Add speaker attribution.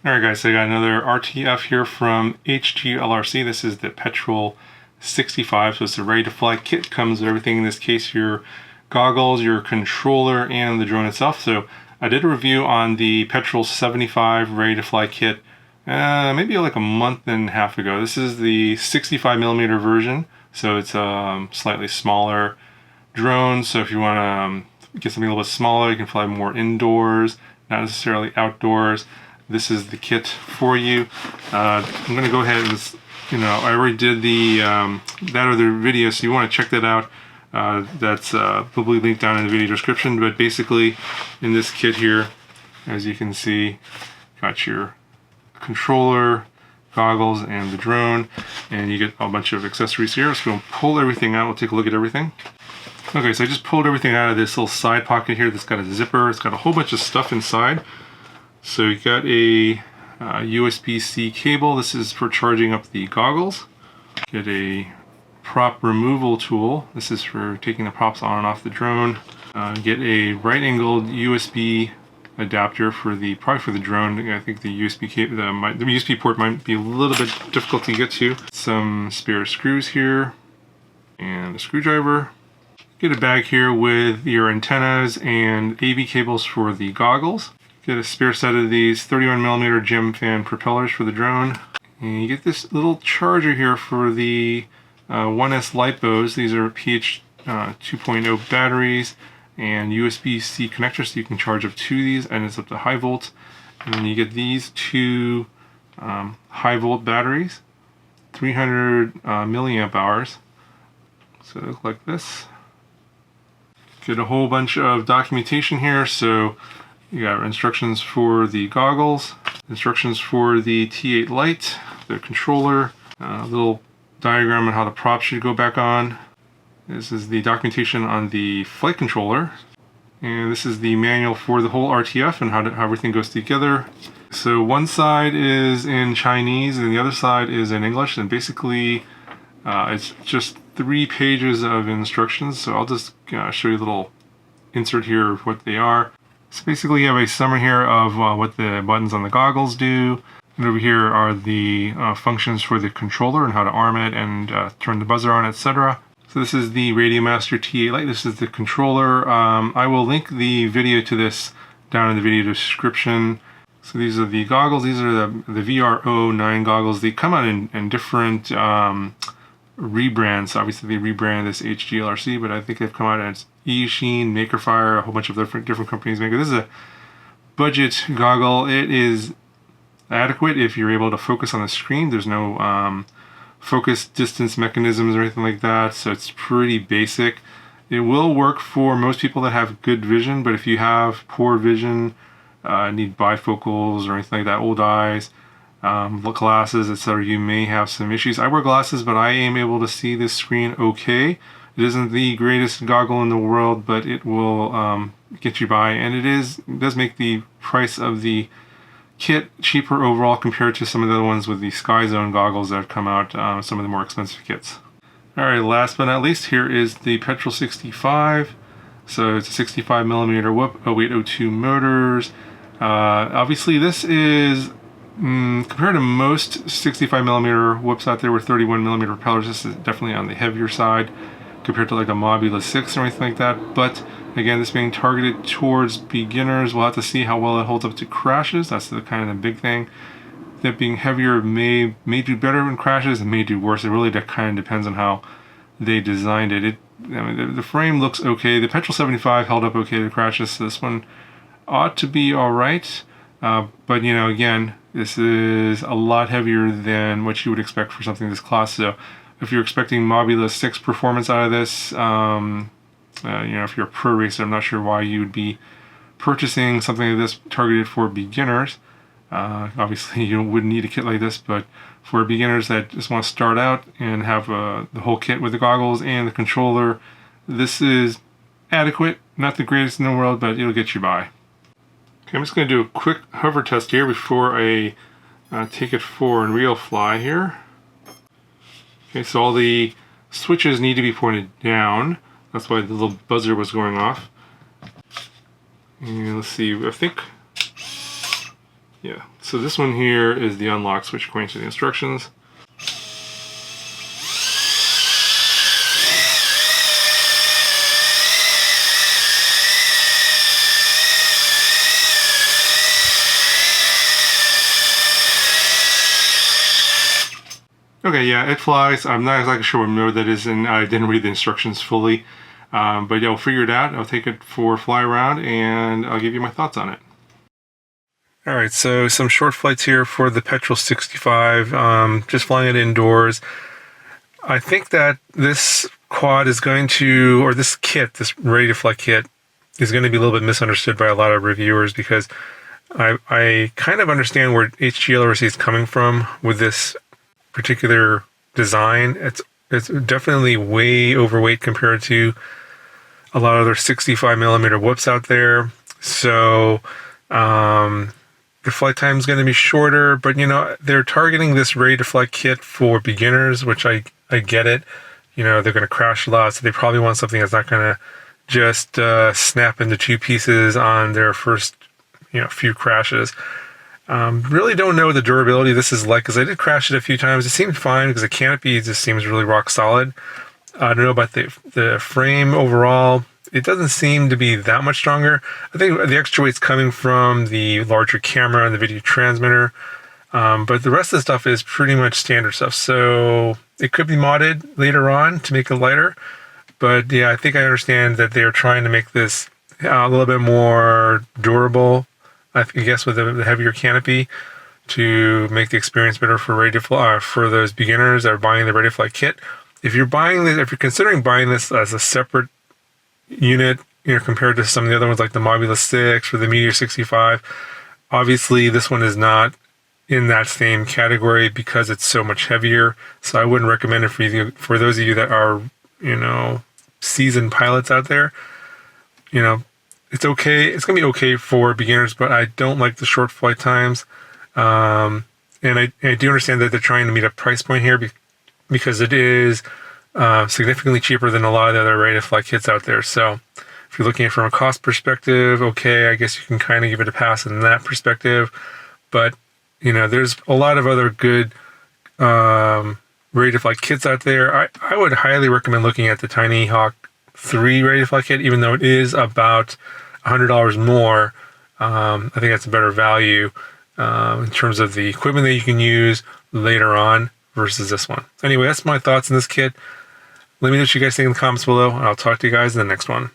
Speaker 1: Alright guys, so I got another RTF here from HGLRC. This is the Petrel 65, so it's a ready-to-fly kit. Comes with everything, in this case your goggles, your controller, and the drone itself. So I did a review on the Petrel 75 ready-to-fly kit maybe like a month and a half ago. This is the 65mm version, so it's a slightly smaller drone. So if you want to get something a little bit smaller, you can fly more indoors, not necessarily outdoors. This is the kit for you. I'm going to go ahead and, I already did the that other video, so you want to check that out. That's probably linked down in the video description. But basically, in this kit here, as you can see, got your controller, goggles, and the drone, and you get a bunch of accessories here. So we'll pull everything out. We'll take a look at everything. Okay, so I just pulled everything out of this little side pocket here that's got a zipper. It's got a whole bunch of stuff inside. So you got a USB-C cable. This is for charging up the goggles. Get a prop removal tool. This is for taking the props on and off the drone. Get a right-angled USB adapter probably for the drone. I think the USB cable, the USB port might be a little bit difficult to get to. Some spare screws here and a screwdriver. Get a bag here with your antennas and AV cables for the goggles. Get a spare set of these 31mm gem fan propellers for the drone. And you get this little charger here for the 1S LiPos. These are PH 2.0 batteries and USB-C connectors, so you can charge up to these, and it's up to high volt. And then you get these two high volt batteries, 300 milliamp hours. So they look like this. Get a whole bunch of documentation here. So you got instructions for the goggles, instructions for the T8 Lite, the controller, a little diagram on how the props should go back on. This is the documentation on the flight controller. And this is the manual for the whole RTF and how everything goes together. So one side is in Chinese and the other side is in English. And basically it's just 3 pages of instructions. So I'll just show you a little insert here of what they are. So basically you have a summary here of what the buttons on the goggles do. And over here are the functions for the controller and how to arm it and turn the buzzer on, etc. So this is the Radiomaster T8 Lite. This is the controller. I will link the video to this down in the video description. So these are the goggles. These are the VR09 goggles. They come out in different rebrands. Obviously they rebranded this HGLRC, but I think they've come out as eSheen, Makerfire, a whole bunch of different companies make it. This is a budget goggle. It is adequate if you're able to focus on the screen. There's no focus distance mechanisms or anything like that, so it's pretty basic. It will work for most people that have good vision, but if you have poor vision, need bifocals or anything like that, old eyes, glasses, etc., you may have some issues. I wear glasses, but I am able to see this screen okay. It isn't the greatest goggle in the world, but it will get you by, and it does make the price of the kit cheaper overall compared to some of the other ones with the Sky Zone goggles that have come out, some of the more expensive kits. Alright, last but not least, here is the Petrel 65. So it's a 65mm whoop, 0802 motors. Obviously this is, compared to most 65mm whoops out there with 31mm propellers, this is definitely on the heavier side compared to like a Mobula 6 or anything like that. But again, this being targeted towards beginners, we'll have to see how well it holds up to crashes. That's the kind of the big thing. That being heavier may do better in crashes and may do worse. It really kind of depends on how they designed it. I mean, the frame looks okay. The Petrel 75 held up okay to crashes, so this one ought to be alright. But again, this is a lot heavier than what you would expect for something this class. So if you're expecting Mobula 6 performance out of this, if you're a pro racer, I'm not sure why you would be purchasing something like this targeted for beginners. Obviously you wouldn't need a kit like this, but for beginners that just want to start out and have the whole kit with the goggles and the controller, this is adequate. Not the greatest in the world, but it'll get you by. Okay, I'm just going to do a quick hover test here before I take it for in real fly here. Okay, so all the switches need to be pointed down. That's why the little buzzer was going off. And let's see, I think Yeah, so this one here is the unlock switch according to the instructions. Okay, yeah, it flies. I'm not exactly sure what mode that is in. I didn't read the instructions fully. But yeah, I'll figure it out. I'll take it for a fly around and I'll give you my thoughts on it. Alright, so some short flights here for the Petrel 65. Just flying it indoors. I think that this quad is going to, or this kit, this ready to fly kit, is going to be a little bit misunderstood by a lot of reviewers because I kind of understand where HGLRC is coming from with this particular design. It's definitely way overweight compared to a lot of other 65 millimeter whoops out there. So the flight time is going to be shorter, but you know, they're targeting this ready to fly kit for beginners, which I get it. You know, they're going to crash a lot, so they probably want something that's not going to just snap into two pieces on their first, you know, few crashes. Really don't know what the durability of this is like, because I did crash it a few times. It seemed fine because the canopy just seems really rock solid. I don't know about the frame overall. It doesn't seem to be that much stronger. I think the extra weight's coming from the larger camera and the video transmitter. But the rest of the stuff is pretty much standard stuff. So it could be modded later on to make it lighter. But yeah, I think I understand that they're trying to make this a little bit more durable, I guess, with the heavier canopy to make the experience better for ready to fly, for those beginners that are buying the ready to fly kit. If you're buying this, if you're considering buying this as a separate unit, you know, compared to some of the other ones like the Mobula 6 or the Meteor 65, obviously this one is not in that same category because it's so much heavier. So I wouldn't recommend it for you, for those of you that are, you know, seasoned pilots out there. You know, it's okay. It's going to be okay for beginners, but I don't like the short flight times. And I do understand that they're trying to meet a price point here because it is significantly cheaper than a lot of the other ready to fly kits out there. So if you're looking at it from a cost perspective, okay, I guess you can kind of give it a pass in that perspective. But, you know, there's a lot of other good ready to fly kits out there. I would highly recommend looking at the Tiny Hawk 3 ready to fly kit, even though it is about $100 more. I think that's a better value in terms of the equipment that you can use later on versus this one. Anyway, that's my thoughts on this kit. Let me know what you guys think in the comments below, and I'll talk to you guys in the next one.